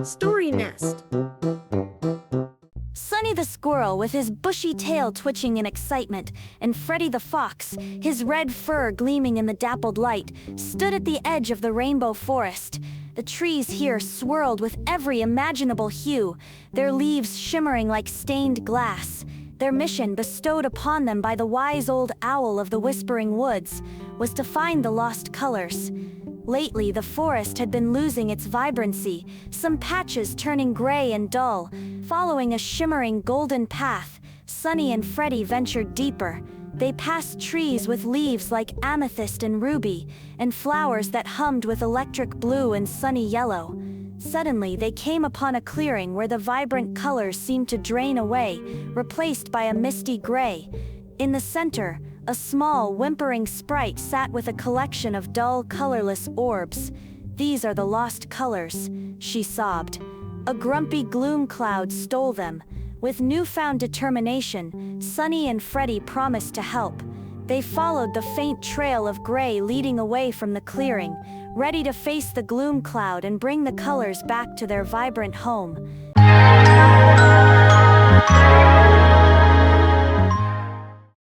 Story Nest. Sunny the Squirrel with his bushy tail twitching in excitement, and Freddy the Fox, his red fur gleaming in the dappled light, stood at the edge of the rainbow forest. The trees here swirled with every imaginable hue, their leaves shimmering like stained glass. Their mission, bestowed upon them by the wise old owl of the Whispering Woods, was to find the lost colors. Lately, the forest had been losing its vibrancy, some patches turning gray and dull. Following a shimmering golden path, Sunny and Freddy ventured deeper. They passed trees with leaves like amethyst and ruby, and flowers that hummed with electric blue and sunny yellow. Suddenly, they came upon a clearing where the vibrant colors seemed to drain away, replaced by a misty gray. In the center, a small, whimpering sprite sat with a collection of dull, colorless orbs. "These are the lost colors," she sobbed. A grumpy gloom cloud stole them. With newfound determination, Sunny and Freddy promised to help. They followed the faint trail of gray leading away from the clearing, ready to face the gloom cloud and bring the colors back to their vibrant home.